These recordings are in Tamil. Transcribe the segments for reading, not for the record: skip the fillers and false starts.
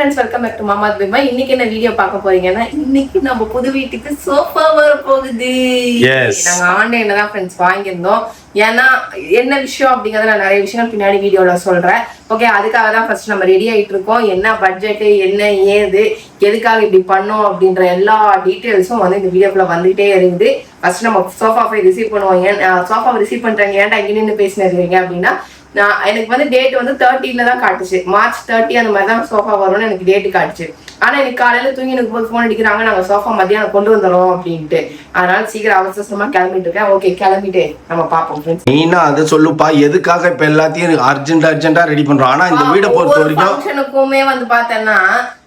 friends, welcome back to Mama's Bima. இன்னைக்கு என்ன வீடியோ பார்க்க போறீங்கன்னா இன்னைக்கு நம்ம புது வீட்டுக்கு சோஃபா வர போகுது. நாங்க ஆன்லைன்ல தான் फ्रेंड्स வாங்கியிருந்தோம். ஏன்னா என்ன விஷயம் அப்படிங்கறத நான் நிறைய விஷயங்கள் பின்னாடி வீடியோல சொல்றேன். ஓகே, அதுக்காக தான் ஃபர்ஸ்ட் நம்ம ரெடி ஆயிட்டு இருக்கோம். என்ன பட்ஜெட், என்ன ஏது, எதுக்காக இப்படி பண்ணோம் அப்படின்ற எல்லா டீடைல்ஸும் வந்து இந்த வீடியோக்குள்ள வந்துட்டே இருக்குது. ஃபர்ஸ்ட் நம்ம சோஃபாவை ரிசீவ் பண்ணுவோம். சோஃபாவை ரிசீவ் பண்றாங்க ஏன்டா இங்க நின்று பேசினீங்க அப்படின்னா, எனக்கு வந்து டேட் வந்து 30ல தான் காட்டுச்சு. மார்ச் 30 அந்த மாதிரி தான் சோஃபா வரும்னு எனக்கு டேட்டு காட்டுச்சு. ஆனா எனக்கு காலையில தூங்கி எனக்கு போது ஃபோன் அடிக்கிறாங்க, நாங்க சோஃபா மதியானம் கொண்டு வந்துடுறோம் அப்படின்ட்டு. அதனால சீக்கிரம் அவசரமா கிளம்பிட்டு இருக்கேன். ஓகே, கிளம்பிட்டு நம்ம பாப்போம் ஃப்ரெண்ட்ஸ். நீனா அதை சொல்லுப்பா, எதுக்காக இப்ப எல்லாத்தையும் அர்ஜென்ட்டா ரெடி பண்றோம். ஆனா இந்த வீட பொறுத்த வரைக்கும் ஃபங்க்ஷனுக்குமே வந்து பார்த்தேன்னா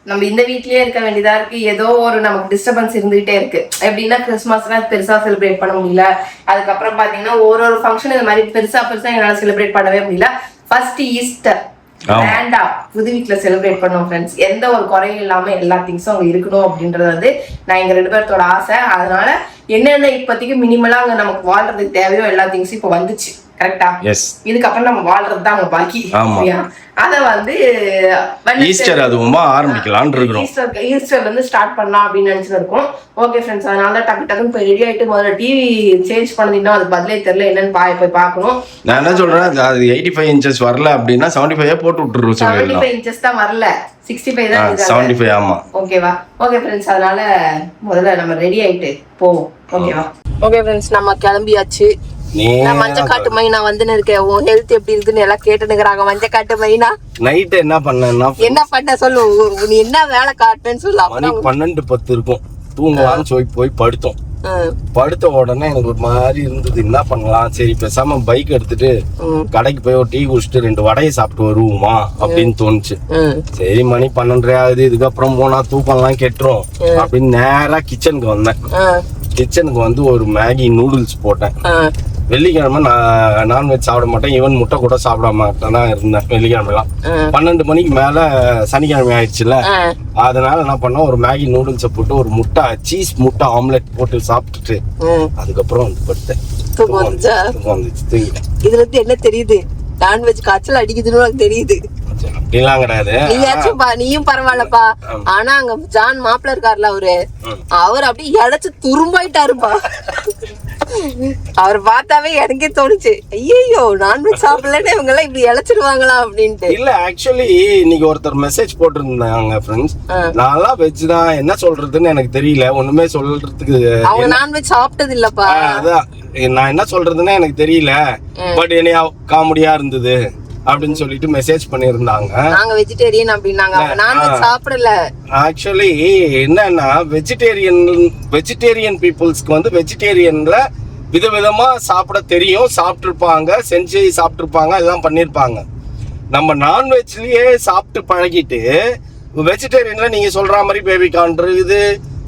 நம்ம இந்த வீட்லயே இருக்க வேண்டியதா இருக்கு. ஏதோ ஒரு நமக்கு டிஸ்டர்பன்ஸ் இருந்துகிட்டே இருக்கு. எப்படின்னா கிறிஸ்மஸ்லாம் பெருசா செலிப்ரேட் பண்ண முடியல. அதுக்கப்புறம் பாத்தீங்கன்னா ஒரு ஃபங்க்ஷன் இந்த மாதிரி பெருசா என்னால செலிப்ரேட் பண்ணவே முடியல. ஃபர்ஸ்ட் ஈஸ்டர் கிராண்டா புது வீட்டுல செலிப்ரேட் பண்ணோம் ஃப்ரெண்ட்ஸ். எந்த ஒரு குறையும் இல்லாம எல்லா திங்ஸும் அங்க இருக்கணும் அப்படின்றது வந்து நான் எங்க 2 பேர்த்தோட ஆசை. அதனால என்னென்ன இப்போதைக்கு மினிமலா அங்க நமக்கு வாழ்றதுக்கு தேவையோ எல்லா திங்ஸும் இப்போ வந்துச்சு. கரெக்டா? இதுக்கப்புறம் நம்ம வாழ்றது தான் அங்க பாக்கி. அத வந்து ஈஸ்டர் அதுவுமா ஆரம்பிக்கலாம்னு இருக்கோம். ஈஸ்டர்ல இருந்து ஸ்டார்ட் பண்ணலாம் அப்படின்னு நினைச்சிட்டு இருக்கோம். ஓகே ஃப்ரெண்ட்ஸ், அதனால டக்குன்னு போய் ரெடி ஆயிட்டு முதல்ல டிவி சேஞ்ச் பண்ணதுன்னா அது பதிலே தெரியல, என்னன்னு போய் பார்க்கணும். நான் என்ன சொல்றேன், அது 85 இன்ச்சஸ் வரல அப்படின்னா 75 போட்டு விட்டுருவோம். 75 இன்ச்சஸ் தான் வரல, 65 தான் இருக்கு. 75 ஆமா. ஓகேவா? ஓகே ஃப்ரெண்ட்ஸ், அதனால முதல்ல நம்ம ரெடி ஆயிட்டு போவோம். ஓகேவா? ஓகே ஃப்ரெண்ட்ஸ், நம்ம கிளம்பியாச்சு. நான் மஞ்சக்காட்டு மைனா வந்து இருக்கேன். உன் ஹெல்த் எப்படி இருக்குன்னு எல்லாம் கேட்டுனுக்குறாங்க. மஞ்சக்காட்டு மைனா நைட் என்ன பண்ண சொல்லு, நீ என்ன வேலை காட்டுன்னு சொல்லு. 12:10 இருக்கும். தூங்கலாம்னு சொல்லி போய் படுத்தோம். படுத்த உடனே எனக்கு ஒரு மாதிரி இருந்தது, என்ன பண்ணலாம், சரி பேசாம பைக் எடுத்துட்டு கடைக்கு போய் ஒரு டீ குடிச்சிட்டு 2 வடையை சாப்பிட்டு வருவோமா அப்படின்னு தோணுச்சு. சரி, மணி 12 ஆகுது, இதுக்கப்புறம் போனா தூக்கம்லாம் கெட்டுரும் அப்படின்னு நேரா கிச்சனுக்கு வந்தேன். கிச்சனுக்கு வந்து ஒரு மேகி நூடுல்ஸ் போட்டேன். வெள்ளிக்கிழமை நான் நான்வெஜ் சாப்பிட மாட்டேன், ஈவன் முட்டை கூட சாப்பிட மாட்டேன் தான் இருந்தேன் வெள்ளிக்கிழமைலாம். 12 மணிக்கு மேல சனிக்கிழமை ஆயிடுச்சுல, அதனால என்ன பண்ணோம், ஒரு மேகி நூடுல்ஸை போட்டு ஒரு முட்டை சீஸ் முட்டை ஆம்லெட் போட்டு சாப்பிட்டுட்டு அதுக்கப்புறம் வந்து படுத்தேன். இதுல இருந்து என்ன தெரியுது, நான்வெஜ் காய்ச்சல் அடிக்குதுன்னு தெரியுது. அப்படிலாம் கிடையாது, நீயும் பரவாயில்லப்பா. ஆனா அங்க ஜான் மாப்பிள்ள இருக்காருல, அவர் அப்படியே இழைச்சு துரும்பாயிட்டாருப்பா. அவர் பார்த்தாவே எனக்கே தோணுச்சு, ஐயோ நான்வெஜ் சாப்பிடலன்னு இவங்க எல்லாம் இப்படி இழைச்சிருவாங்களா அப்படின்ட்டு. இல்ல, ஆக்சுவலி இன்னைக்கு ஒருத்தர் மெசேஜ் போட்டிருந்தாங்க ஃப்ரெண்ட்ஸ், நான்லாம் வெஜ் தான், என்ன சொல்றதுன்னு எனக்கு தெரியல, ஒண்ணுமே சொல்றதுக்கு. அவங்க நான்வெஜ் சாப்பிட்டது இல்லப்பா. அதான் நான் என்ன சொல்றதுன்னு எனக்கு தெரியல, பட் என்னைய காமெடியா இருந்தது அப்படின்னு சொல்லிட்டு மெசேஜ் பண்ணிருந்தாங்க. நாங்க வெஜிடேரியன் அப்படின்னாங்க, அவங்க நான்வெஜ் சாப்பிடல. ஆக்சுவலி என்னன்னா, வெஜிடேரியன் பீப்புள்ஸ்க்கு வந்து வெஜிடேரியன்ல விதவிதமா சாப்பிட தெரியும், சாப்பிட்டுருப்பாங்க, செஞ்சு சாப்பிட்டுருப்பாங்க, எல்லாம் பண்ணிருப்பாங்க. நம்ம நான்வெஜ்லயே சாப்பிட்டு பழகிட்டு வெஜிடேரியன்ல நீங்க சொல்ற மாதிரி பேபி கார்ன் இருக்குது,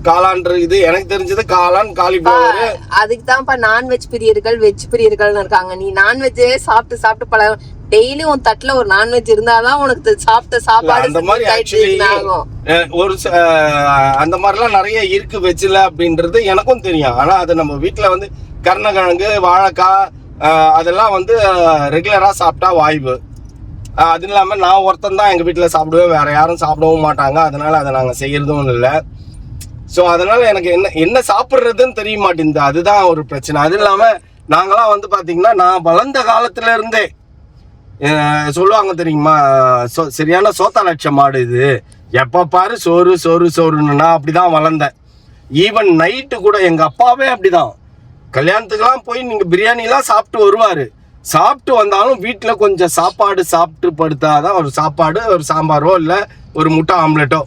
காளான் இருக்குது. எனக்கு தெரிஞ்சது காளான், காலிஃபிளவர். அதுக்கு தான்ப்பா நான்வெஜ் பிரியர்கள் வெஜ் பிரியர்கள் இருக்காங்க. நீ நான்வெஜ்ஜே சாப்பிட்டு பல டெய்லி உன் தட்டுல ஒரு நான்வெஜ் இருந்தாதான் உனக்கு சாப்பிட்ட சாப்பாடு அந்த மாதிரி ஒரு அந்த மாதிரிலாம் நிறைய இருக்கு வெஜ்ல அப்படின்றது எனக்கும் தெரியும். ஆனா அது நம்ம வீட்டுல வந்து கருணக்கிழங்கு, வாழைக்காய் அதெல்லாம் வந்து ரெகுலரா சாப்பிட்டா வாய்வு. அது இல்லாம நான் ஒருத்தன் தான் எங்க வீட்டுல சாப்பிடுவேன், வேற யாரும் சாப்பிடவும் மாட்டாங்க. அதனால அதை நாங்க செய்யறதும் இல்லை. ஸோ அதனால எனக்கு என்ன சாப்பிட்றதுன்னு தெரிய மாட்டேங்குது, அதுதான் ஒரு பிரச்சனை. அது இல்லாம நாங்களாம் வந்து பாத்தீங்கன்னா, நான் வளர்ந்த காலத்துல இருந்தே சொல்லுவாங்க தெரியுமா, சரியான சோத்தா லட்சம் மாடு இது, எப்ப பாரு சோறு சோறு சோறுன்னு. நான் அப்படிதான் வளர்ந்தேன். ஈவன் நைட்டு கூட எங்க அப்பாவே அப்படிதான். கல்யாணத்துக்கெல்லாம் போய் நீங்க பிரியாணிலாம் சாப்பிட்டு வருவாரு, சாப்பிட்டு வந்தாலும் வீட்டுல கொஞ்சம் சாப்பாடு சாப்பிட்டு படுத்தாதான், ஒரு சாப்பாடு, ஒரு சாம்பாரோ இல்ல ஒரு முட்டை ஆம்லெட்டோ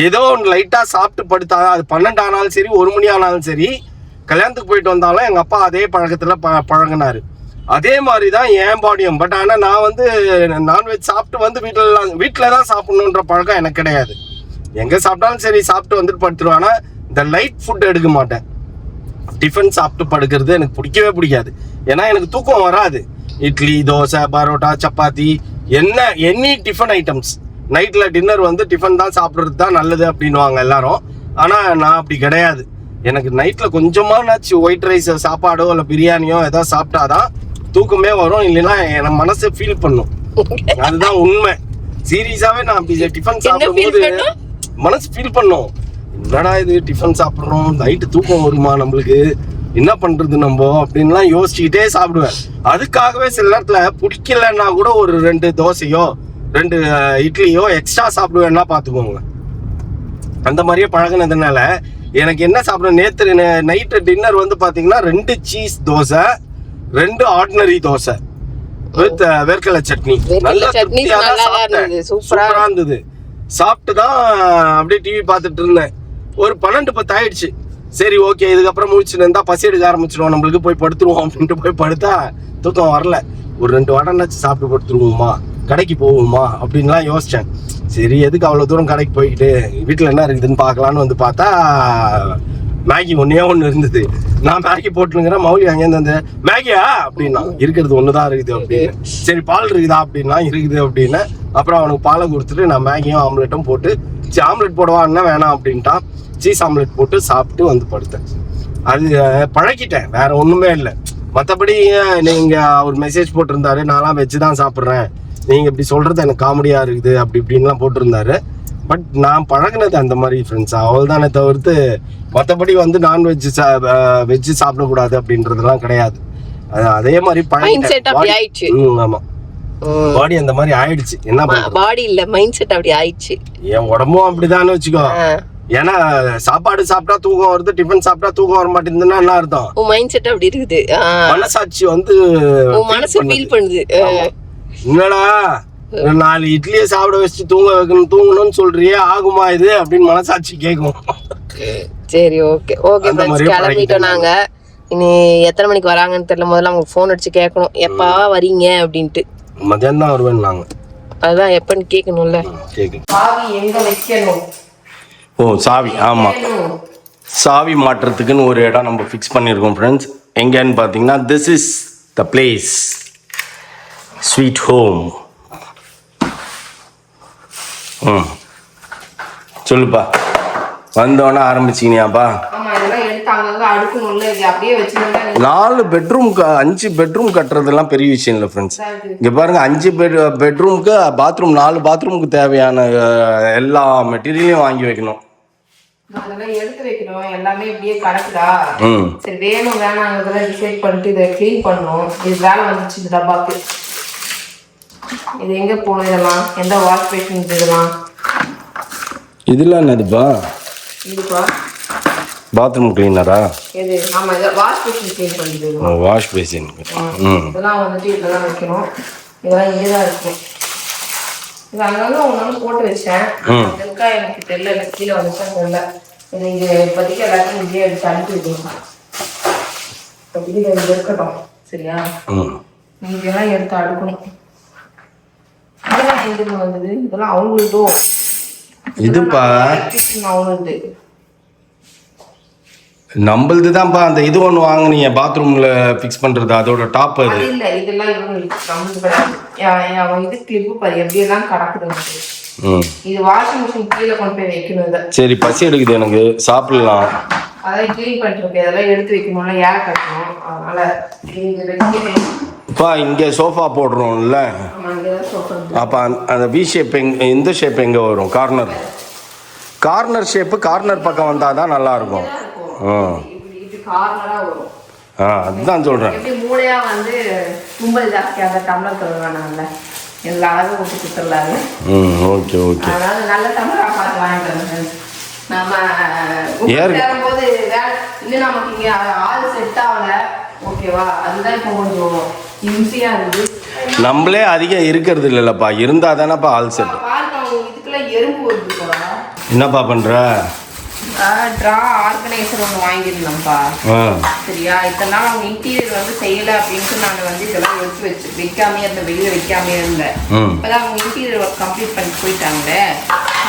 ஏதோ ஒன்று லைட்டா சாப்பிட்டு படுத்தாதான். அது 12 ஆனாலும் சரி, 1 மணி ஆனாலும் சரி, கல்யாணத்துக்கு போயிட்டு வந்தாலும் எங்க அப்பா அதே பழக்கத்துல பழகினாரு. அதே மாதிரிதான் என் பாடியும். பட் ஆனா நான் வந்து நான்வெஜ் சாப்பிட்டு வந்து வீட்டுல தான் சாப்பிடணுன்ற பழக்கம் எனக்கு கிடையாது. எங்க சாப்பிட்டாலும் சரி சாப்பிட்டு வந்துட்டு படுத்துருவேன். ஆனா இந்த லைட் ஃபுட் எடுக்க மாட்டேன். டிஃபன் சாப்பிட்டு படுக்கிறது எனக்கு பிடிக்கவே பிடிக்காது. ஏன்னா எனக்கு தூக்கம் வராது. Idli, dosa, parotta, chapati, any tiffin items, நைட்ல டின்னர் வந்து டிஃபன் தான் சாப்பிட்றது தான் நல்லது அப்படின்வாங்க எல்லாரும். ஆனா நான் அப்படி கிடையாது. எனக்கு நைட்ல கொஞ்சமானாச்சு ஒயிட் ரைஸ் சாப்பாடோ இல்ல பிரியாணியோ ஏதாவது சாப்பிட்டாதான் தூக்கமே வரும், இல்லைன்னா என் மனசு ஃபீல் பண்ணும். அதுதான் உண்மை. சீரியஸாவே நான் அப்படி டிஃபன் சாப்பிடும்போது மனசு ஃபீல் பண்ணும், என்னடா இது டிஃபன் சாப்பிட்றோம், நைட்டு தூக்கம் வருமா நம்மளுக்கு, என்ன பண்றது நம்ம அப்படின்லாம் யோசிச்சுக்கிட்டே சாப்பிடுவேன். அதுக்காகவே சில நேரத்துல பிடிக்கலன்னா கூட ஒரு 2 தோசையோ 2 இட்லியோ எக்ஸ்ட்ரா சாப்பிடுவேன்னா பாத்துக்கோங்க. அந்த மாதிரியே பழகினதுனால எனக்கு என்ன சாப்பிடுவேன், நேற்று நைட்டு டின்னர் வந்து பாத்தீங்கன்னா 2 cheese dosa 2 ordinary dosa with வேர்க்கடலை சட்னி. நல்லா சூப்பரா இருந்தது. சாப்பிட்டு தான் அப்படியே டிவி பார்த்துட்டு இருந்தேன். ஒரு 12-10 ஆயிடுச்சு. சரி ஓகே, இதுக்கப்புறம் முடிச்சுட்டு இருந்தா பசி எடுக்க ஆரம்பிச்சிடுவோம், நம்மளுக்கு போய் படுத்துருவோம் அப்படின்ட்டு போய் படுத்தா தூக்கம் வரல. ஒரு 2 வடைனாச்சும் சாப்பிட்டு படுத்துருவோமா, கடைக்கு போவோமா அப்படின்லாம் யோசிச்சேன். சரி எதுக்கு அவ்வளோ தூரம் கடைக்கு போய்கிட்டு, வீட்டில் என்ன இருக்குதுன்னு பார்க்கலான்னு வந்து பார்த்தா மேகி ஒன்றே இருந்தது. நான் மேகி போட்டுங்கிறேன், மௌலி அங்கேருந்து வந்து மேகியா அப்படின்னா, இருக்கிறது ஒன்று தான் இருக்குது அப்படின்னு. சரி பால் இருக்குதா அப்படின்னா, இருக்குது அப்படின்னு. அப்புறம் அவனுக்கு பாலை கொடுத்துட்டு நான் மேகியும் ஆம்லெட்டும் போட்டு, சரி ஆம்லெட் போடுவான்னா வேணாம் அப்படின்ட்டான். சீஸ் ஆம்லெட் போட்டு சாப்பிட்டு வந்து படுத்தேன். அது பழக்கிட்டேன், வேற ஒன்றுமே இல்லை. மற்றபடி நீங்கள் அவர் மெசேஜ் போட்டிருந்தாரு, நான்லாம் வச்சு தான் சாப்பிட்றேன், நீங்கள் இப்படி சொல்கிறது எனக்கு காமெடியாக இருக்குது அப்படி இப்படின்லாம் போட்டிருந்தாரு. பட் நான் பழகினது அந்த மாதிரி ஃப்ரெண்ட்ஸ், அவள் தானே தவிர்த்து மற்றபடி வந்து நான்வெஜ் வெஜ்ஜு சாப்பிடக்கூடாது அப்படின்றதுலாம் கிடையாது. அதே மாதிரி பழகிட்டேன். ஆமாம், பாடி அந்த மாதிரி ஆயிடுச்சு. என்ன பாடி இல்ல, மைண்ட் செட் அப்படி ஆயிடுச்சு. என் உடம்பும் அப்படிதான் வச்சுக்கோ. ஏன்னா சாப்பாடு சாப்பிட்டா தூக்கம் வருது, டிஃபன் சாப்பிட்டா தூக்கம் வர மாட்டேங்குதுன்னா என்ன அர்த்தம்? மைண்ட் செட் அப்படி இருக்குது. மனசாட்சி வந்து மனசு ஃபீல் பண்ணுது, என்னடா 4 இட்லியை சாப்பிட வச்சு தூங்கணும்னு சொல்றியே, ஆகுமா இது அப்படின்னு மனசாட்சி கேட்கும். சரி ஓகே ஓகே கிளம்பிட்டோம் நாங்க. இனி எத்தனை மணிக்கு வராங்கன்னு தெரியல. முதல்ல அவங்க ஃபோன் அடிச்சு கேட்கணும், எப்பா வரீங்க அப்படின்ட்டு. மதியானம் தான் வருவேன் நாங்க. அதான் எப்பன்னு கேட்கணும்ல. சாவி எங்க வைக்கணும்? ஓ சாவி, ஆமா, சாவி மாற்றுறதுக்குன்னு ஒரு இடம் நம்ம ஃபிக்ஸ் பண்ணியிருக்கோம் ஃப்ரெண்ட்ஸ். எங்கன்னு பார்த்தீங்கன்னா this is the place, sweet home. சொல்லுப்பா, வந்தோடனே ஆரம்பிச்சிங்கயாப்பா. 4 பெட்ரூம்க்கு 5 பெட்ரூம் கட்டுறதெல்லாம் பெரிய விஷயம் இல்லை ஃப்ரெண்ட்ஸ். இங்கே பாருங்க, 5 பெட்ரூமுக்கு பாத்ரூம், 4 பாத்ரூமுக்கு தேவையான எல்லா மெட்டீரியலையும் வாங்கி வைக்கணும். அதெல்லாம் எடுத்து வைக்கணும். எல்லாமே இப்படியே கிடக்குதா, சரி வேணும் வேணாங்கிறத டிசைட் பண்ணிட்டு இதை க்ளீன் பண்ணணும். இது வேலை வந்துச்சு இந்த டப்பாக்கு. இது எங்க போகணும்? இதெல்லாம் எந்த வாஷ் பேஷன் இதெல்லாம்? இதெல்லாம் என்னதுப்பா? இதுப்பா பாத்ரூம் கிளீனரா? இது ஆமா, இது வாஷ் பேஷன் க்ளீன் பண்ணிட்டு. Wash basin. இதெல்லாம் வந்துட்டு இதெல்லாம் வைக்கணும். இதெல்லாம் இங்கே தான் இருக்கும். இது அங்கங்க ஒன்று போட்டு வச்சேன். இதுக்கா எனக்கு தெரியல, எனக்கு கீழே வந்துச்சா தெரியல. இது இங்கே இப்போதைக்கு எல்லாத்தையும் இங்கே எடுத்து அனுப்பி வைக்கணும். இப்போதைக்கு இது இருக்கட்டும், சரியா? இதெல்லாம் எடுத்து அடுக்கணும். இதெல்லாம் எதுன்னு வந்தது? இதெல்லாம் அவங்களுதோ. இதுப்பா அவங்களுது, நம்மளது தான்ப்பா. அந்த இது ஒன்று வாங்கினீங்க பாத்ரூம்ல ஃபிக்ஸ் பண்றது, அதோட டாப் அது இல்ல. இதெல்லாம் இவங்களுக்கு நம்மளுது கிடையாது. இது கிளிப்பு பாரு எப்படியெல்லாம் கிடக்குது. இது வாஷிங் மிஷின் கீழே கொண்டு போய் வைக்கணும். இதை சரி, பசி எடுக்குது எனக்கு, சாப்பிடலாம். அதான் க்ளீன் பண்ணிட்டு இதெல்லாம் எடுத்து வைக்கணும்ல, ஏர் கட்டணும். அதனால இப்போ இங்கே சோஃபா போடுறோம்ல, அப்போ அந்த வி ஷேப் இந்த ஷேப் எங்கே வரும்? கார்னர் ஷேப்பு கார்னர் பக்கம் வந்தால் தான் நல்லாயிருக்கும். அதுதான் சொல்கிறேன். மூளையா வந்து கும்பல் ஜாஸ்தியாக டம்ளர் தருவாங்கல்ல, எல்லா அளவும் விட்டு கொடுத்துடலாங்க. Okay okay. அதாவது நல்ல டம்ளராக பார்த்து வாங்கிட்டு நம்ம ஏறும்போது இன்னும் நமக்கு இங்கே ஆள் செட் ஆகல, ஓகேவா? அதுதான் இப்போ கொஞ்சம் ஈஸியா இருக்குது. நம்மளே அதிகம் இருக்கிறது இல்லைல்லப்பா, இருந்தா தானேப்பா ஆள் செட். இதுக்குள்ள எறும்பு வருது போல. என்னப்பா பண்ற? ட்ரா ஆர்கனைசர் ஒன்று வாங்கியிருந்தோம்ப்பா, சரியா? இதெல்லாம் அவங்க இன்டீரியர் வந்து செய்யலை அப்படின்ட்டு நான் வந்து இதெல்லாம் எடுத்து வைக்காமே இருந்தேன், வெளியில் வைக்காமே இருந்தேன். இப்போதான் அவங்க இன்டீரியர் ஒர்க் கம்ப்ளீட் பண்ணி போயிட்டாங்களே,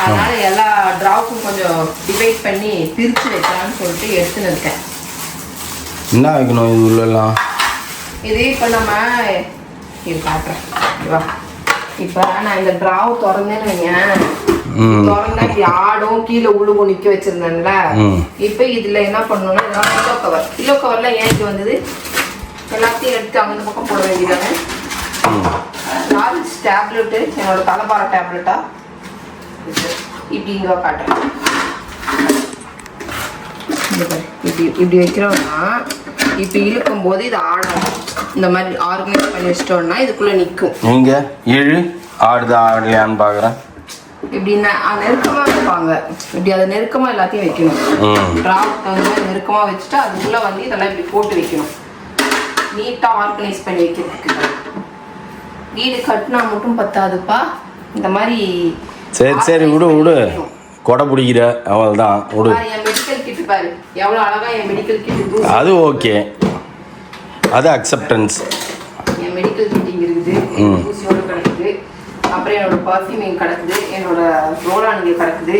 அதனால எல்லா ட்ராவுக்கும் கொஞ்சம் டிவைட் பண்ணி பிரித்து வைக்கலாம்னு சொல்லிட்டு எடுத்துன்னு இருக்கேன். என்ன வைக்கணும் இது உள்ளலாம்? இது இப்போ நம்ம இது காட்டுறேன், ஓகேவா? இப்போ நான் இந்த ட்ராவை திறந்தேன்னு வைங்க, திறந்தா இப்படி ஆடும், கீழே உழுவும் நிக்க வச்சிருந்தேன்ல. இப்ப இதுல என்ன பண்ணணும்னா, இதெல்லாம் பில்லோ கவர்ல ஏன் இது வந்தது, எல்லாத்தையும் எடுத்து அந்த பக்கம் போட வேண்டியதானே. லார்ஜ் டேப்லெட்டு என்னோட தலைபார டேப்லெட்டா இப்படி இங்கே காட்டுறேன். இப்படி வைக்கிறோம்னா இப்போ இழுக்கும் போது இது ஆடாது. இந்த மாதிரி ஆர்கனைஸ் பண்ணி வச்சிட்டோம்னா இதுக்குள்ள நிற்கும். நீங்க ஆடலையான்னு பாக்குறேன். இப்படி நெருக்கமா வைப்பாங்க. இப்படி அதை நெருக்கமா எல்லாத்தையும் வைக்கணும். டிராவுக்கு தகுந்த மாதிரி நெருக்கமா வச்சுட்டு அதுக்குள்ள வந்து இதெல்லாம் இப்படி போட்டு வைக்கணும். நீட்டா ஆர்கனைஸ் பண்ணி வைக்கிறதுக்கு. வீடு கட்டினா மட்டும் பத்தாதுப்பா, இந்த மாதிரி சரி விடு கொடை பிடிக்கிற அவள்தான் விடு. என் மெடிக்கல் கிட் பாரு எவ்வளவு அழகா என் மெடிக்கல் கிட். அது ஓகே, அது அக்செப்டன்ஸ். என் மெடிக்கல் கிட் இங்க இருக்குது, ஊசியோட கிடக்குது. அப்புறம் என்னோட பர்ஃப்யூம் இங்க கிடக்குது, என்னோட ரோலான் இங்க கிடக்குது.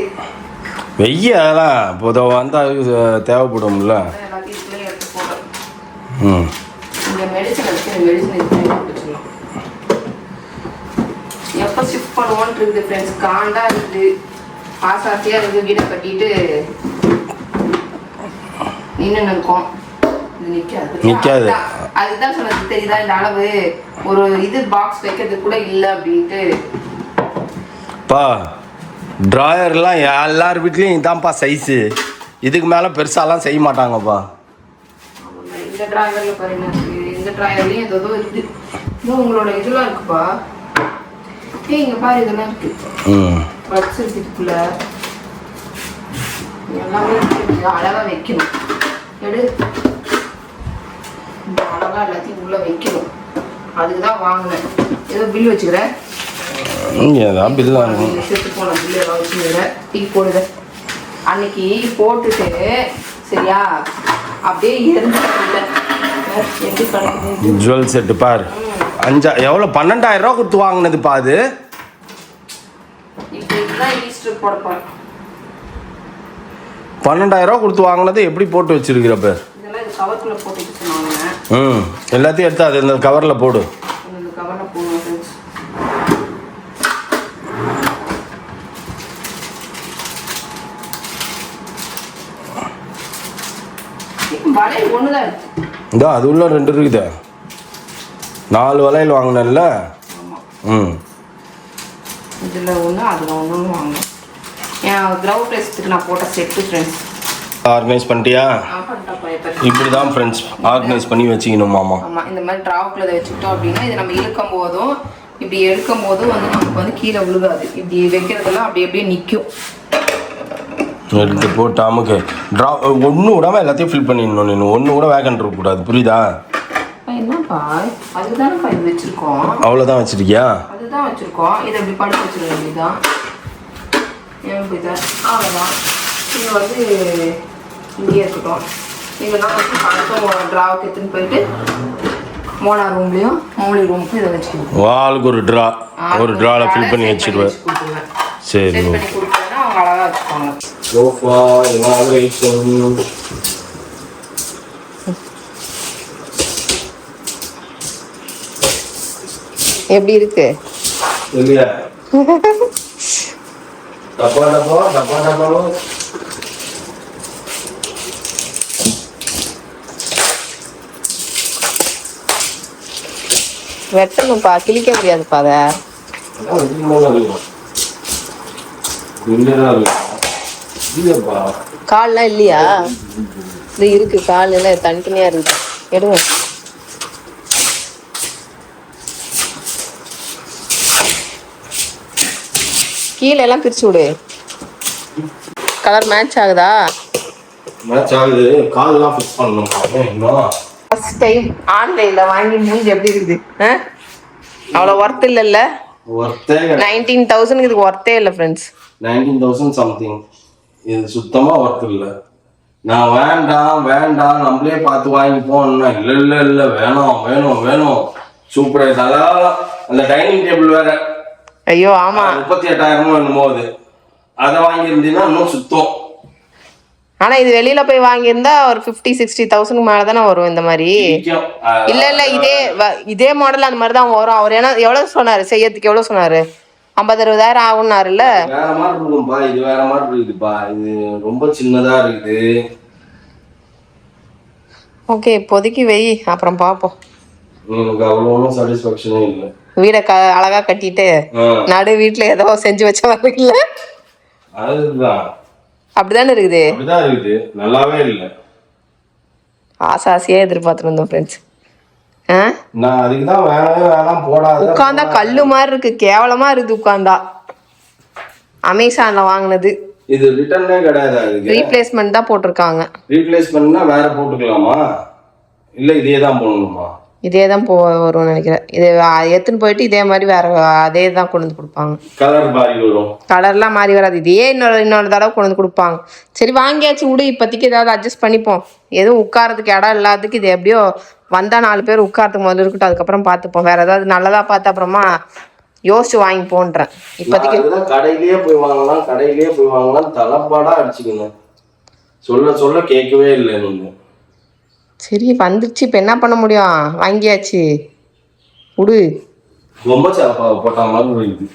வெய்ய அதெல்லாம் பொதுவாக வந்து அதுக்கு தேவைப்படும்ல. எல்லாத்தையும் இதுக்குள்ளே எடுத்து போடுறேன். இங்க மெடிசன் வச்சு மெடிசன் வச்சுக்கலாம். எப்போ ஷிஃப்ட் பண்ணுவோன்னு இருக்குது ஃப்ரெண்ட்ஸ். காண்டா இருக்குது, ஆசாசியாக இருக்குது. வீடை கட்டிட்டு நின்று நிற்கும். இது நிற்காது. அதுதான் சொன்னது தெரியுதா, இந்த அளவு ஒரு இது பாக்ஸ் வைக்கிறதுக்கு கூட இல்லை அப்படின்ட்டு. பா ட்ராயர்லாம் எல்லார் வீட்லேயும் இதான்ப்பா சைஸு. இதுக்கு மேலே பெருசாலாம் செய்ய மாட்டாங்கப்பா. இந்த ட்ராயரில் பாருங்க, இந்த ட்ராயர்லேயும் ஏதோ இருக்குது. இன்னும் உங்களோட இதெல்லாம் இருக்குப்பா. இங்க பாரு இதெல்லாம் இருக்கு. பட்ஸ் இருக்குள்ள எல்லாமே இருக்கு. அழகா வைக்கணும். எடு, இந்த அழகா எல்லாத்தையும் உள்ள வைக்கணும். அதுக்குதான் வாங்கினேன். ஏதோ பில் வச்சுக்கிறேன். செத்து போன பில்லு ஏதாவது வச்சுக்கிறேன். டீ போடுத அன்னைக்கு போட்டுட்டு சரியா அப்படியே எரிஞ்சு எப்படி கிடைக்குது. ஜுவல் செட்டு பாரு, எவ்வளோ 12,000 ரூபா கொடுத்து வாங்கினது பாது. இப்போ இதுதான் ஈஸ்டர் போட போறேன். 12,000 ரூபா கொடுத்து வாங்கினது எப்படி போட்டு வச்சிருக்கிறப்ப? இதெல்லாம் இந்த கவர்க்குள்ள போட்டு வச்சுருவாங்க. எல்லாத்தையும் எடுத்து அது இந்த கவரில் போடு. இந்த கவரில் போடுவோம். வளையல் ஒண்ணுதான் இருக்கு. இதோ அது உள்ள 2 இருக்குதா? 4 வளையல் வாங்கினேன்ல. இதில் ஒன்று அதில் ஒன்று வாங்கினேன். என் க்ரௌ ப்ரெஸ்க்கு நான் போட்ட செட்டு ஃப்ரெண்ட்ஸ். ஆர்கனைஸ் பண்ணிட்டியா? இப்படி தான் ஃப்ரெண்ட்ஸ் ஆர்கனைஸ் பண்ணி வச்சுக்கணும் மாமா. ஆமாம், இந்த மாதிரி ட்ராவுக்குள்ள இதை வச்சுக்கிட்டோம் அப்படின்னா இதை நம்ம இழுக்கும் போதும் இப்படி எடுக்கும் போதும் வந்து நமக்கு வந்து கீழே விழுகாது. இப்படி வைக்கிறதெல்லாம் அப்படி அப்படியே நிற்கும். எடுத்து போட்டு அமுக்கு ட்ரா ஒன்று விடாமல் எல்லாத்தையும் ஃபில் பண்ணிடணும். நீ ஒன்று கூட வேகன் இருக்கக்கூடாது, புரியுதா? என்னப்பா அதுதானப்பா இது வச்சுருக்கோம். அவ்வளோதான் வச்சுருக்கியா? அதுதான் வச்சுருக்கோம். இதை இப்படி படுத்து வச்சுருக்க வேண்டியதுதான். இப்படிதான் அவ்வளோதான். இது வந்து இங்கேயே இருக்கட்டும். இதெல்லாம் வந்து அடுத்த ட்ராவுக்கு எடுத்துன்னு போயிட்டு மோனா ரூம்லேயும் மௌலி ரூமுக்கும் இதை வச்சுக்கணும். வாளுக்கு ஒரு ட்ராவில் ஃபில் பண்ணி வச்சுருவேன். சரி, பண்ணி கொடுத்தேன்னா அவங்க அழகாக வச்சுக்கோங்க. எப்படி இருக்கு? வெட்டணும்ப்பா, கிழிக்க முடியாதுப்பா. அதை கால்லாம் இல்லையா? இது இருக்கு, கால் எல்லாம் தனித்தனியா இருக்கு. எடுங்க. கீழே எல்லாம் பிரிச்சு விடு. கலர் மேட்ச் ஆகுதா? மேட்ச் ஆகுது. கால்லாம் ஃபிக்ஸ் பண்ணனும். ஃபர்ஸ்ட் டைம் ஆன்லைன்ல வாங்கி மூஞ்சி எப்படி இருக்குது? அவ்வளவு ஒர்த் இல்லல்ல. ஒர்த்தே 19,000 இதுக்கு ஒர்த்தே இல்ல ஃப்ரெண்ட்ஸ். 19,000 சம்திங். இது சுத்தமா ஒர்த் இல்ல. நான் வேண்டாம் நம்மளே பார்த்து வாங்கி போனா இல்ல வேணும் சூப்பரா நல்லா. அந்த டைனிங் டேபிள் வேற, ஐயோ ஆமா 38,000 என்னமோ. அதை வாங்கி இருந்தீங்கன்னா இன்னும் சுத்தம். ஆனா இது வெளியில போய் வாங்கியிருந்தா ஒரு 50-60,000 மேலதானே வரும் இந்த மாதிரி. இல்ல இதே மாடல் அந்த மாதிரிதான் வரும். அவர் ஏன்னா எவ்வளவு சொன்னாரு செய்யறதுக்கு? எவ்வளவு சொன்னாரு? 50-60,000 ஆகும்னாருல்ல. வேற மாதிரி இருக்கும்பா, இது வேற மாதிரி இருக்குதுப்பா. இது ரொம்ப சின்னதா இருக்குது. ஓகே, இப்போதைக்கு வெய், அப்புறம் பாப்போம். எனக்கு அவ்வளோ ஒன்றும் சாட்டிஸ்ஃபேக்ஷனே இல்லை. வீடை அழகா கட்டிட்டு நடு வீட்டுல ஏதோ செஞ்சு வச்ச மாதிரி இல்ல. அதுதான் அப்படிதானே இருக்குது. அப்படிதான் இருக்குது, நல்லாவே இல்லை. ஆசையா எதிர்பார்த்துட்டு இருந்தோம் ஃப்ரெண்ட்ஸ். நான் அதுக்கு தான் வேணாம் போடாத. உட்காந்தா கல்லு மாதிரி இருக்கு, கேவலமா இருக்குது உட்காந்தா. அமேசான்ல வாங்கினது இது ரிட்டர்னே கிடையாது, அதுக்கு ரீப்ளேஸ்மெண்ட் தான் போட்டிருக்காங்க. ரீப்ளேஸ்மெண்ட்னா வேற போட்டுக்கலாமா இல்ல இதே தான் போடணுமா? இதே தான் வரும்னு நினைக்கிறேன். இது எடுத்துன்னு போயிட்டு இதே மாதிரி வேற அதே தான் கொண்டு வந்து கொடுப்பாங்க. கலர் மாறி வரும், கலர்லாம் மாறி வராது, இதே இன்னொரு தடவை கொண்டு வந்து கொடுப்பாங்க. சரி வாங்கியாச்சு விடு, இப்போதைக்கு ஏதாவது அட்ஜஸ்ட் பண்ணிப்போம். எதுவும் உட்காரத்துக்கு இடம் இல்லாததுக்கு இது எப்படியோ வந்தால் 4 பேர் உட்காரத்துக்கு முதல்ல இருக்கட்டும், அதுக்கப்புறம் பார்த்துப்போம். வேற ஏதாவது நல்லதா பார்த்து அப்புறமா யோசிச்சு வாங்கிப்போன்றேன். இப்போதைக்கு கடையிலேயே போய் வாங்கலாம் தலைப்பாடா அடிச்சுக்கணும். சொல்ல கேட்கவே இல்லை நீங்க. சரி வந்துடுச்சு, இப்போ என்ன பண்ண முடியும், வாங்கியாச்சு விடு. ரொம்ப போட்ட மாதிரி இருக்குது.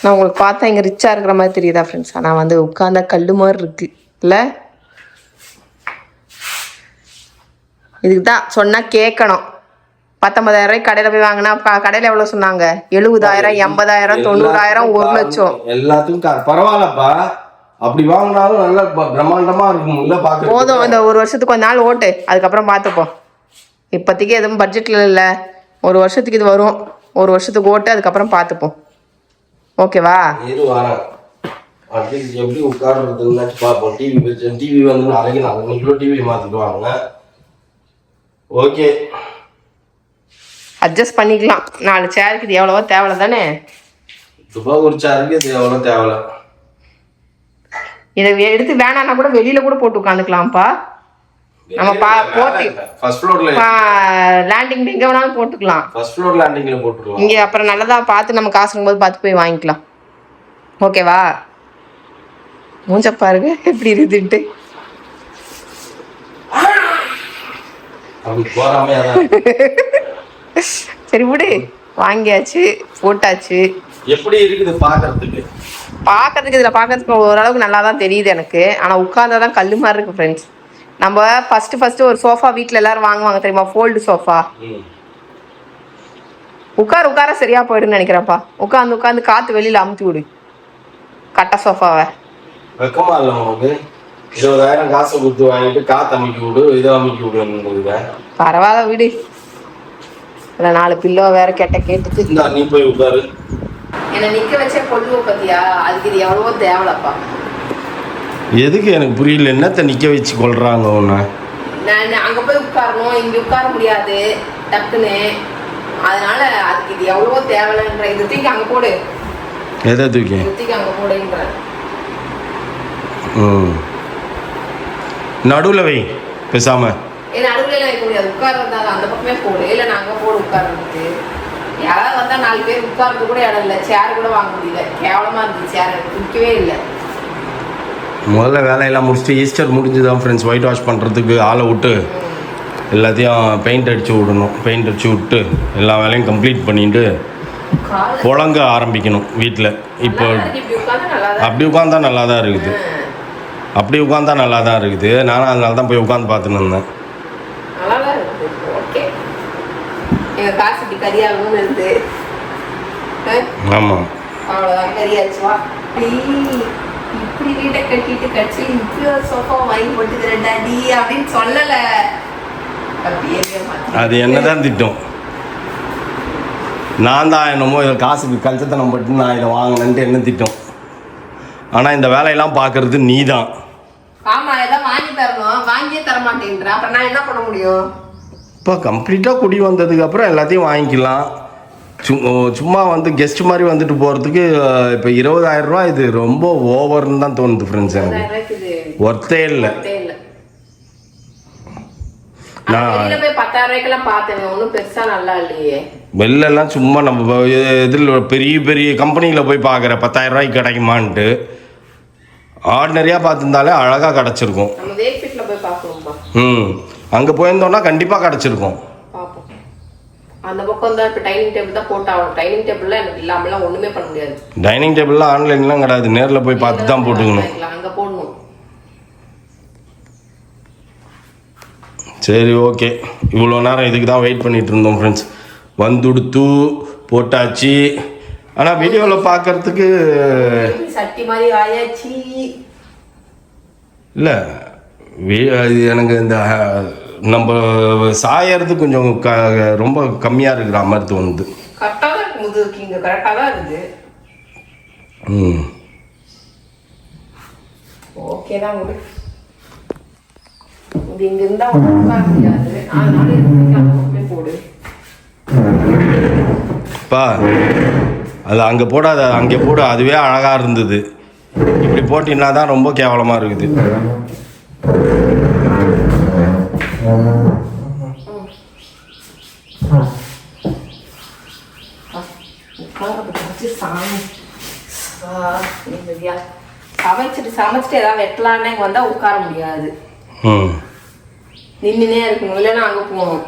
நான் உங்களுக்கு பார்த்தா இங்கே ரிச்சாக இருக்கிற மாதிரி தெரியுதா ஃப்ரெண்ட்ஸ்? ஆனால் வந்து உட்காந்தா கல் மாதிரி இருக்கு இல்லை? இதுக்கு தான் சொன்னால் கேட்கணும். 19,000 ரூபாய்க்கு கடையில் போய் வாங்கினா கடையில் எவ்வளோ சொன்னாங்க? 70,000, 80,000, 90,000, 1 லட்சம். எல்லாத்துக்கும் பரவாயில்லப்பா, அப்படி வாங்கினாலும் நல்லா பிரம்மாண்டமா இருக்கும்ல பார்க்க. போதும், இந்த 1 வருஷத்துக்கு கொஞ்ச நாள் ஓட்டு, அதுக்கப்புறம் பார்த்துப்போம். இப்போதைக்கு எதுவும் பட்ஜெட்டில் இல்லை, 1 வருஷத்துக்கு இது வரும், 1 வருஷத்துக்கு ஓட்டு, அதுக்கப்புறம் பார்த்துப்போம். ஓகேவா? இது வரேன் அட்லீஸ்ட் எப்படி உட்கார்றதுன்னு பார்ப்போம். டிவி வந்து நாளைக்கு டிவி மாற்றிடுவாங்க. ஓகே, அட்ஜஸ்ட் பண்ணிக்கலாம். 4 சேருக்கு இது எவ்வளவோ தேவை தானே? ஒரு சேருக்கு இது எவ்வளோ தேவை. இதை எடுத்து வேணான்னா கூட வெளியில கூட போட்டு உட்காந்துக்கலாம்ப்பா. நம்ம போட்டு ஃபர்ஸ்ட் ஃப்ளோர்ல லேண்டிங் எங்க வேணாலும் போட்டுக்கலாம். ஃபர்ஸ்ட் ஃப்ளோர் லேண்டிங்ல போட்டுக்கலாம். இங்க அப்புறம் நல்லதா பார்த்து நம்ம காசு இருக்கும்போது பார்த்து போய் வாங்கிக்கலாம். ஓகேவா? மூஞ்ச பாருங்க எப்படி இருக்குதுன்ட்டு. அப்படி போறாமே சரி விடு, வாங்கியாச்சு போட்டாச்சு. எப்படி இருக்குது பார்க்கறதுக்கு இதில் பார்க்கறதுக்கு ஓரளவுக்கு நல்லா தான் தெரியுது எனக்கு. ஆனால் உட்கார்ந்தா தான் கல் மாதிரி இருக்கு ஃப்ரெண்ட்ஸ். நம்ம ஃபர்ஸ்ட் ஒரு சோஃபா வீட்டில் எல்லாரும் வாங்குவாங்க தெரியுமா, ஃபோல்டு சோஃபா. உட்கார சரியா போயிடுன்னு நினைக்கிறேன்ப்பா. உட்காந்து காற்று வெளியில் அமுத்தி விடு கட்ட சோஃபாவை. வெக்கமா இல்லை உங்களுக்கு? 20,000 காசை கொடுத்து வாங்கிட்டு காற்று அமைக்கி விடு, இதை அமைக்கி விடு. பரவாயில்ல விடு, இல்லை 4 பில்லோ வேற கேட்டுட்டு நீ போய் உட்காரு. என்ன நிக்க வச்சே கொள்ளுவ பத்தியா? அதுக்கு இது எவ்வளவோ தேவலப்பா. எதுக்கு எனக்கு புரியல, என்னத்தை நிக்க வச்சு கொள்றாங்க உன்ன? நான் அங்க போய் உட்காரணும், இங்க உட்கார முடியாது டக்குன்னு, அதனால அதுக்கு இது எவ்வளவோ தேவலன்ற. இது தூக்கி அங்க போடு. எதை தூக்கி அங்க போடுன்ற. நடுவுல வை பேசாம. நடுவுல வைக்க முடியாது, உட்கார்றதா அந்த பக்கமே போடு. இல்லை நான் அங்க போடு உட்கார்றதுக்கு. யாராவது வந்தா 4 பேர் உட்கார்றது கூட இடம் இல்லை, சேர் கூட வாங்க முடியல, கேவலமா இருந்துச்சு. சேர் நிற்கவே இல்லை. முதல்ல வேலையெல்லாம் முடிச்சுட்டு ஈஸ்டர் முடிஞ்சுதான் ஃப்ரெண்ட்ஸ் ஒயிட் வாஷ் பண்ணுறதுக்கு ஆளை விட்டு எல்லாத்தையும் பெயிண்ட் அடித்து விடணும். பெயிண்ட் அடித்து விட்டு எல்லா வேலையும் கம்ப்ளீட் பண்ணிட்டு புழங்க ஆரம்பிக்கணும் வீட்டில். இப்போ அப்படி உட்காந்தா நல்லா தான் இருக்குது, நானும் அதனால தான் போய் உட்காந்து பார்த்துன்னு இருந்தேன். ஆமாம், அவ்வளோதான் கரியாச்சு. வா இப்படி வீட்டை கட்டிட்டு கட்சி இப்படி ஒரு சோஃபா வாங்கி போட்டுக்கிறேன் டாடி அப்படின்னு சொல்லலை. அது என்னதான் திட்டம். நான் தான் என்னமோ இதில் காசுக்கு கல்ச்சத்தனம் பட்டு நான் இதை வாங்கினேன்ட்டு என்ன திட்டம். ஆனால் இந்த வேலையெல்லாம் பார்க்கறது நீ தான். ஆமாம், எல்லாம் வாங்கி தரணும், வாங்கியே தர மாட்டேன்ற. அப்புறம் நான் என்ன பண்ண முடியும்? இப்போ கம்ப்ளீட்டாக குடி வந்ததுக்கப்புறம் எல்லாத்தையும் வாங்கிக்கலாம். சும்மா வந்து கெஸ்ட் மாதிரி வந்துட்டு போகிறதுக்கு இப்போ 20,000 ரூபா இது ரொம்ப ஓவர்னு தான் தோணுது ஃப்ரெண்ட்ஸ். எனக்கு ஒர்த்தே இல்லை. வெளிலலாம் சும்மா நம்ம இதில் பெரிய பெரிய கம்பெனியில் போய் பார்க்குற 10,000 ரூபாய்க்கு கிடைக்குமான்ட்டு ஆர்டினரியாக பார்த்துருந்தாலே அழகாக கிடச்சிருக்கும். அங்கே போயிருந்தோம்னா கண்டிப்பாக கிடச்சிருக்கும். அந்த பக்கம் தான் இப்போ டைனிங் டேபிள் தான் போட்டாகணும். டைனிங் டேபிள்லாம் எனக்கு இல்லாமலாம் ஒன்றுமே பண்ண முடியாது. டைனிங் டேபிள்லாம் ஆன்லைன்லாம் கிடையாது, நேரில் போய் பார்த்து தான் போட்டுக்கணும். அங்கே போடணும். சரி ஓகே, இவ்வளோ நேரம் இதுக்கு தான் வெயிட் பண்ணிட்டு இருந்தோம் ஃப்ரெண்ட்ஸ். வந்துடுத்து போட்டாச்சு. ஆனால் வீடியோவில் பார்க்கறதுக்கு சட்டி மாதிரி ஆயாச்சு. இல்லை எனக்கு இந்த நம்ம சாயறது கொஞ்சம் ரொம்ப கம்மியாக இருக்கிற மாதிரி தோணுது. கரெக்டாக தான் இருக்குது, இங்கே கரெக்டாக தான் இருக்குது. ஓகே தான் கொடு. இது இங்கே இருந்தால் உட்கார முடியாது, அதனால போடு. பா அது அங்கே போடாத, அங்கே போடு, அதுவே அழகாக இருந்தது. இப்படி போட்டின்னா தான் ரொம்ப கேவலமாக இருக்குது. சமைச்சிட்டு ஏதாவது வெட்டலான்னு வந்தால் உட்கார முடியாது, நின்றுனே இருக்கணும், இல்லைன்னா அங்கே போகணும்.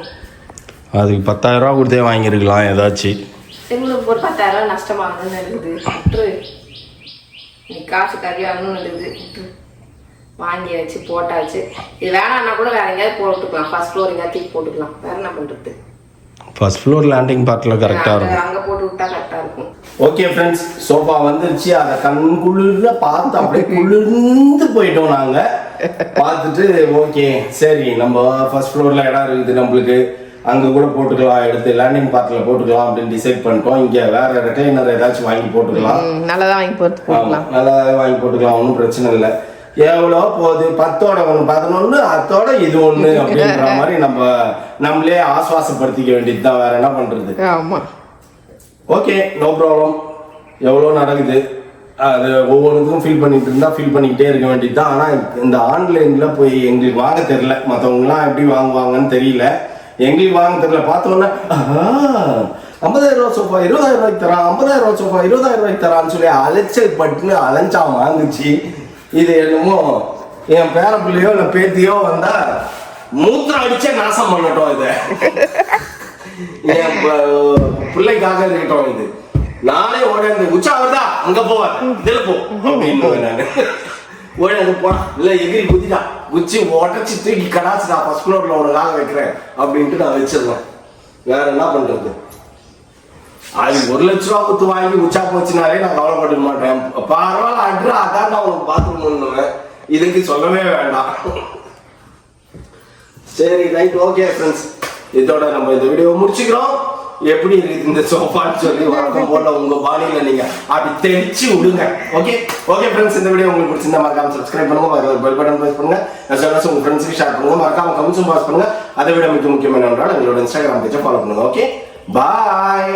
அதுக்கு 10,000 ரூபா கொடுத்தே வாங்கியிருக்கலாம் ஏதாச்சும். செங்களுக்கு ஒரு 10,000 ரூபா நஷ்டமாகணும்னு இருக்குது. நீ காசு கறியாகணும்னு இருக்குது. வாங்கி வச்சு போட்டாச்சு. இது வேணான்னா கூட வேற எங்கேயாவது போட்டுக்கலாம். ஃபர்ஸ்ட் ஃப்ளோர் எங்கேயாவது போட்டுக்கலாம். வேற என்ன பண்ணுறது? ஃபர்ஸ்ட் ஃப்ளோர் லேண்டிங் பார்ட்டில் கரெக்டாக இருக்கும். அங்கே போட்டு விட்டா கரெக்டாக இருக்கும். ஓகே ஃப்ரெண்ட்ஸ், சோஃபா வந்துருச்சு. அதை கண்குளிர்ல பார்த்து அப்படியே குளிர்ந்து போயிட்டோம் நாங்கள். பார்த்துட்டு ஓகே சரி, நம்ம ஃபர்ஸ்ட் ஃப்ளோரில் இடம் இருக்குது, நம்மளுக்கு அங்கே கூட போட்டுக்கலாம், எடுத்து லேண்டிங் பார்ட்டில் போட்டுக்கலாம் அப்படின்னு டிசைட் பண்ணிட்டோம். இங்கே வேற ரெட்டைனர் ஏதாச்சும் வாங்கி போட்டுக்கலாம். நல்லதாக வாங்கி போட்டுக்கலாம், நல்லதாக வாங்கி போட்டுக்கலாம், ஒன்றும் பிரச்சனை இல்லை. எவ்வளோ போகுது, 10ஓட 1 11, அதோட இது 1 அப்படின்ற மாதிரி நம்மளே ஆசுவாசப்படுத்திக்க வேண்டியது தான். வேற என்ன பண்றது? ஆமா ஓகே, நோ ப்ராப்ளம். எவ்வளோ நடக்குது அது ஒவ்வொன்றுக்கும் ஃபீல் பண்ணிட்டு இருந்தா ஃபீல் பண்ணிக்கிட்டே இருக்க வேண்டியது தான். ஆனால் இந்த ஆன்லைன்ல போய் எங்களுக்கு வாங்க தெரியல, மற்றவங்களாம் எப்படி வாங்குவாங்கன்னு தெரியல, எங்களுக்கு வாங்க தெரியல. பார்த்தோன்னா 50,000 ரூபா சோஃபா 20,000 ரூபாய்க்கு தரான், 50,000 ரூபா சோஃபா 20,000 ரூபாய்க்கு தரான்னு சொல்லி அலைச்சல் பட்டுன்னு அலைஞ்சா வாங்குச்சு. இது என்னமோ என் பேர பிள்ளையோ இல்லை பேத்தியோ வந்தா மூத்திரம் அடிச்சே நாசம் பண்ணட்டும். இதை என் பிள்ளைக்காக இருக்கட்டும். இது நானே ஓடாந்து உச்சா வருதா அங்க போவேன், இதுல போ அப்படின்னு நானு ஓடாந்து போனா இல்லை எகிரி குதிட்டா குச்சி உடச்சி தூக்கி கடாச்சுடா ஃபர்ஸ்ட் ஃப்ளோர்ல உனக்காக வைக்கிறேன் அப்படின்ட்டு நான் வச்சிருந்தேன். வேற என்ன பண்றது? அது 1 லட்ச ரூபா கொடுத்து வாங்கி உச்சா போச்சுனாலே நான் கவலைப்பட மாட்டேன். பரவாயில்ல அட்ரா, அதான் நான் உனக்கு பாத்ரூம் பண்ணுவேன், இதுக்கு சொல்லவே வேண்டாம். சரி ரைட், ஓகே ஃப்ரெண்ட்ஸ், இதோட நம்ம இந்த வீடியோ முடிச்சுக்கிறோம். எப்படி இருக்குது இந்த சோஃபான்னு சொல்லி வழக்கம் போல உங்க பாடியில நீங்க அப்படி தெரிச்சு விடுங்க. ஓகே ஓகே ஃப்ரெண்ட்ஸ், இந்த வீடியோ உங்களுக்கு பிடிச்சிருந்தா மறக்காம சப்ஸ்கிரைப் பண்ணுங்க, பெல் பட்டன் பிரஸ் பண்ணுங்க, உங்க ஃப்ரெண்ட்ஸுக்கு ஷேர் பண்ணுங்க, மறக்காம கமெண்ட்ஸும் பாஸ் பண்ணுங்க. அதை விட மிக முக்கியமான எங்களோட இன்ஸ்டாகிராம் பேஜை ஃபாலோ பண்ணுங்க. Okay bye.